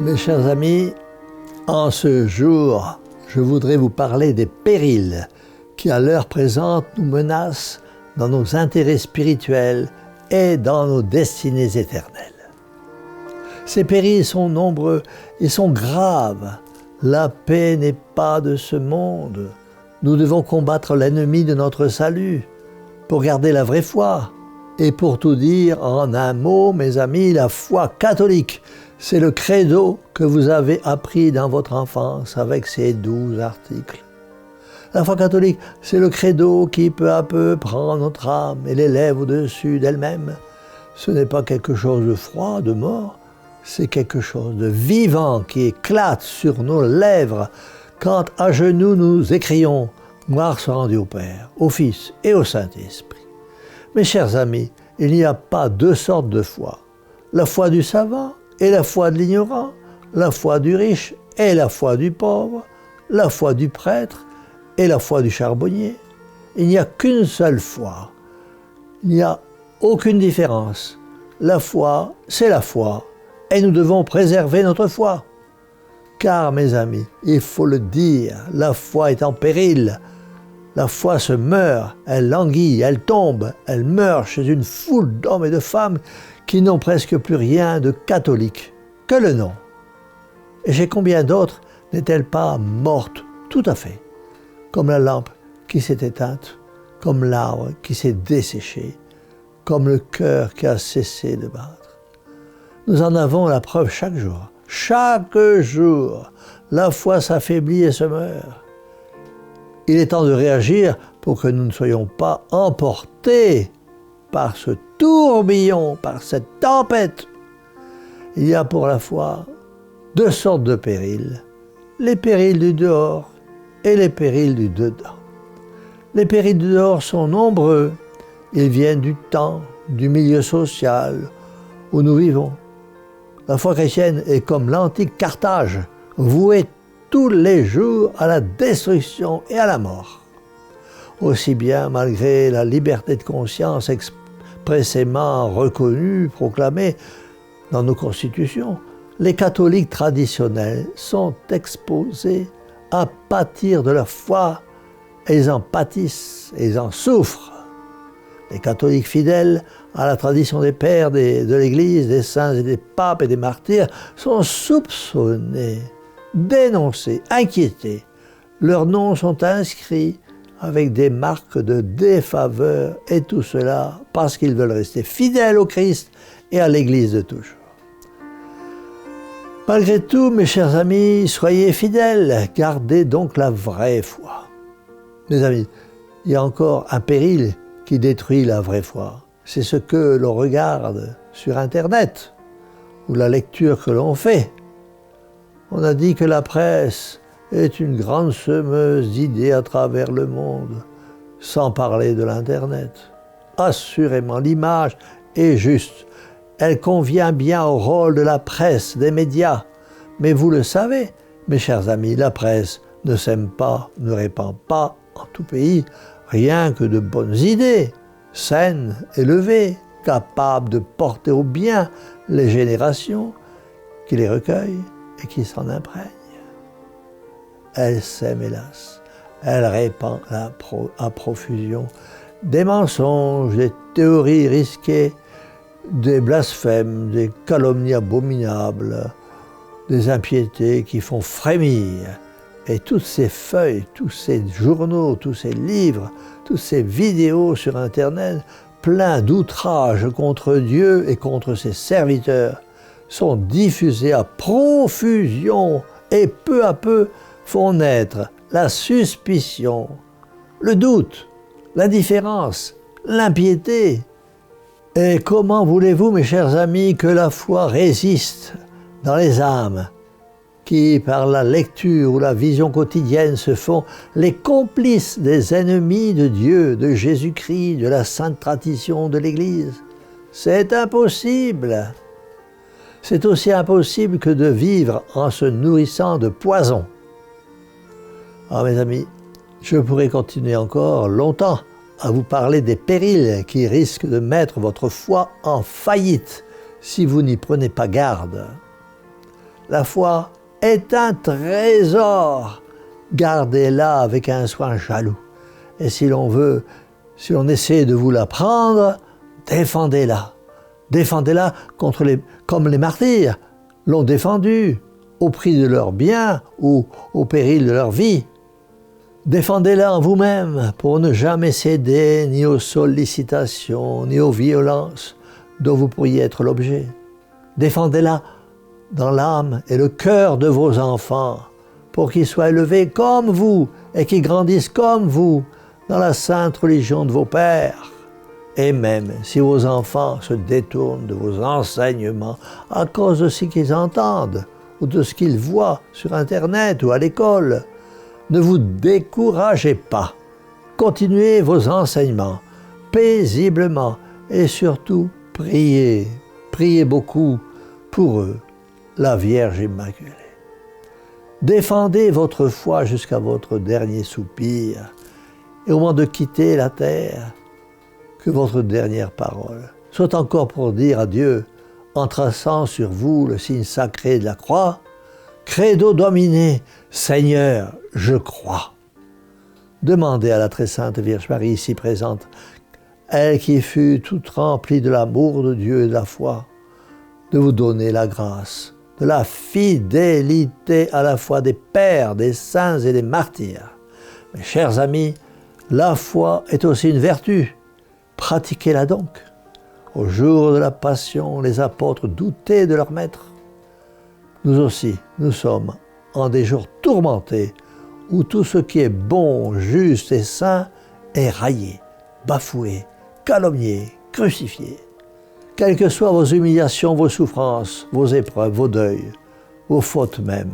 Mes chers amis, en ce jour, je voudrais vous parler des périls qui, à l'heure présente, nous menacent dans nos intérêts spirituels et dans nos destinées éternelles. Ces périls sont nombreux et sont graves. La paix n'est pas de ce monde. Nous devons combattre l'ennemi de notre salut pour garder la vraie foi. Et pour tout dire en un mot, mes amis, la foi catholique, c'est le credo que vous avez appris dans votre enfance avec ses 12 articles. La foi catholique, c'est le credo qui peu à peu prend notre âme et l'élève au-dessus d'elle-même. Ce n'est pas quelque chose de froid, de mort, c'est quelque chose de vivant qui éclate sur nos lèvres quand à genoux nous écrions « Gloire soit rendue au Père, au Fils et au Saint-Esprit ». Mes chers amis, il n'y a pas deux sortes de foi. La foi du savant et la foi de l'ignorant, la foi du riche et la foi du pauvre, la foi du prêtre et la foi du charbonnier. Il n'y a qu'une seule foi. Il n'y a aucune différence. La foi, c'est la foi. Et nous devons préserver notre foi. Car, mes amis, il faut le dire, la foi est en péril. La foi se meurt, elle languit, elle tombe, elle meurt chez une foule d'hommes et de femmes qui n'ont presque plus rien de catholique que le nom. Et chez combien d'autres n'est-elle pas morte tout à fait, comme la lampe qui s'est éteinte, comme l'arbre qui s'est desséché, comme le cœur qui a cessé de battre. Nous en avons la preuve chaque jour. Chaque jour, la foi s'affaiblit et se meurt. Il est temps de réagir pour que nous ne soyons pas emportés par ce tourbillon, par cette tempête. Il y a pour la foi deux sortes de périls, les périls du dehors et les périls du dedans. Les périls du dehors sont nombreux, ils viennent du temps, du milieu social où nous vivons. La foi chrétienne est comme l'antique Carthage, vouée tous les jours à la destruction et à la mort. Aussi bien, malgré la liberté de conscience expressément reconnue, proclamée dans nos constitutions, les catholiques traditionnels sont exposés à pâtir de leur foi, et ils en pâtissent, et ils en souffrent. Les catholiques fidèles à la tradition des pères de l'Église, des saints et des papes et des martyrs sont soupçonnés, dénoncés, inquiétés. Leurs noms sont inscrits avec des marques de défaveur et tout cela parce qu'ils veulent rester fidèles au Christ et à l'Église de toujours. Malgré tout, mes chers amis, soyez fidèles, gardez donc la vraie foi. Mes amis, il y a encore un péril qui détruit la vraie foi. C'est ce que l'on regarde sur Internet ou la lecture que l'on fait. On a dit que la presse est une grande semeuse d'idées à travers le monde, sans parler de l'Internet. Assurément, l'image est juste. Elle convient bien au rôle de la presse, des médias. Mais vous le savez, mes chers amis, la presse ne sème pas, ne répand pas en tout pays rien que de bonnes idées, saines, élevées, capables de porter au bien les générations qui les recueillent et qui s'en imprègnent. Elle sème, hélas, elle répand à profusion des mensonges, des théories risquées, des blasphèmes, des calomnies abominables, des impiétés qui font frémir. Et toutes ces feuilles, tous ces journaux, tous ces livres, toutes ces vidéos sur Internet, pleins d'outrages contre Dieu et contre ses serviteurs, sont diffusés à profusion et peu à peu font naître la suspicion, le doute, l'indifférence, l'impiété. Et comment voulez-vous, mes chers amis, que la foi résiste dans les âmes qui, par la lecture ou la vision quotidienne, se font les complices des ennemis de Dieu, de Jésus-Christ, de la sainte tradition de l'Église? C'est impossible. C'est aussi impossible que de vivre en se nourrissant de poison. Ah, mes amis, je pourrais continuer encore longtemps à vous parler des périls qui risquent de mettre votre foi en faillite si vous n'y prenez pas garde. La foi est un trésor. Gardez-la avec un soin jaloux. Et si l'on essaie de vous la prendre, défendez-la. Défendez-la comme les martyrs l'ont défendue, au prix de leur bien ou au péril de leur vie. Défendez-la en vous-même pour ne jamais céder ni aux sollicitations, ni aux violences dont vous pourriez être l'objet. Défendez-la dans l'âme et le cœur de vos enfants, pour qu'ils soient élevés comme vous et qu'ils grandissent comme vous dans la sainte religion de vos pères. Et même si vos enfants se détournent de vos enseignements à cause de ce qu'ils entendent ou de ce qu'ils voient sur Internet ou à l'école, ne vous découragez pas. Continuez vos enseignements paisiblement et surtout priez. Priez beaucoup pour eux, la Vierge Immaculée. Défendez votre foi jusqu'à votre dernier soupir et au moment de quitter la terre, que votre dernière parole soit encore pour dire à Dieu, en traçant sur vous le signe sacré de la croix, Credo Domine, Seigneur, je crois. Demandez à la très sainte Vierge Marie ici présente, elle qui fut toute remplie de l'amour de Dieu et de la foi, de vous donner la grâce, de la fidélité à la foi des pères, des saints et des martyrs. Mes chers amis, la foi est aussi une vertu. Pratiquez-la donc. Au jour de la Passion, les apôtres doutaient de leur maître. Nous aussi, nous sommes en des jours tourmentés où tout ce qui est bon, juste et saint est raillé, bafoué, calomnié, crucifié. Quelles que soient vos humiliations, vos souffrances, vos épreuves, vos deuils, vos fautes même,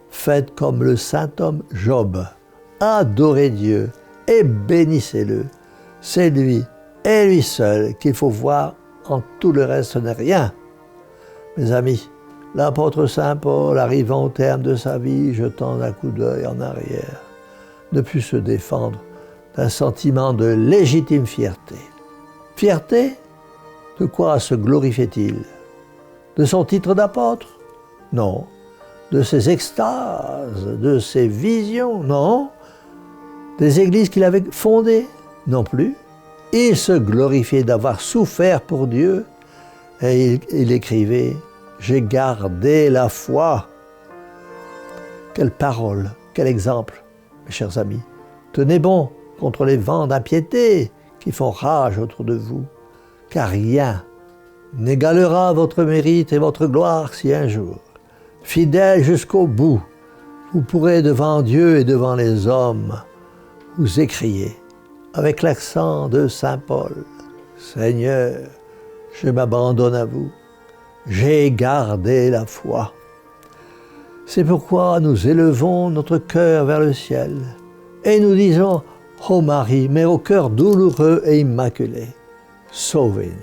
faites comme le saint homme Job. Adorez Dieu et bénissez-le. C'est lui et lui seul qu'il faut voir, en tout le reste n'est rien. Mes amis, l'apôtre Saint Paul, arrivant au terme de sa vie, jetant un coup d'œil en arrière, ne put se défendre d'un sentiment de légitime fierté. Fierté? De quoi se glorifiait-il? De son titre d'apôtre? Non. De ses extases, de ses visions? Non. Des églises qu'il avait fondées? Non plus. Il se glorifiait d'avoir souffert pour Dieu et il écrivait « J'ai gardé la foi ». Quelle parole, quel exemple, mes chers amis. Tenez bon contre les vents d'impiété qui font rage autour de vous, car rien n'égalera votre mérite et votre gloire si un jour, fidèle jusqu'au bout, vous pourrez devant Dieu et devant les hommes vous écrier avec l'accent de saint Paul, « Seigneur, je m'abandonne à vous, j'ai gardé la foi ». C'est pourquoi nous élevons notre cœur vers le ciel et nous disons, « Ô Marie, mais au cœur douloureux et immaculé, sauvez-nous ».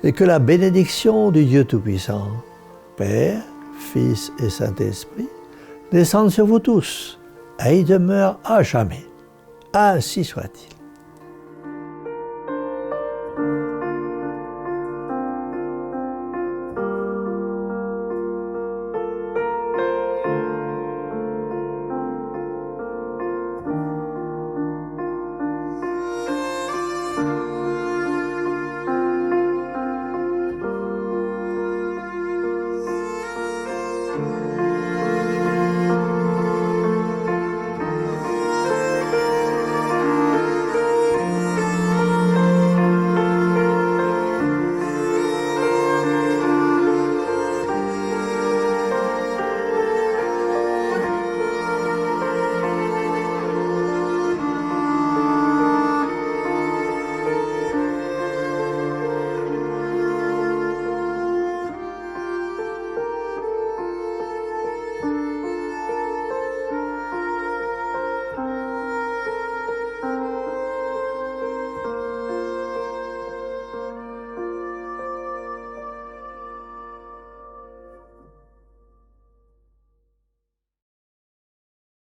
Et que la bénédiction du Dieu Tout-Puissant, Père, Fils et Saint-Esprit, descende sur vous tous et y demeure à jamais. Ainsi soit-il.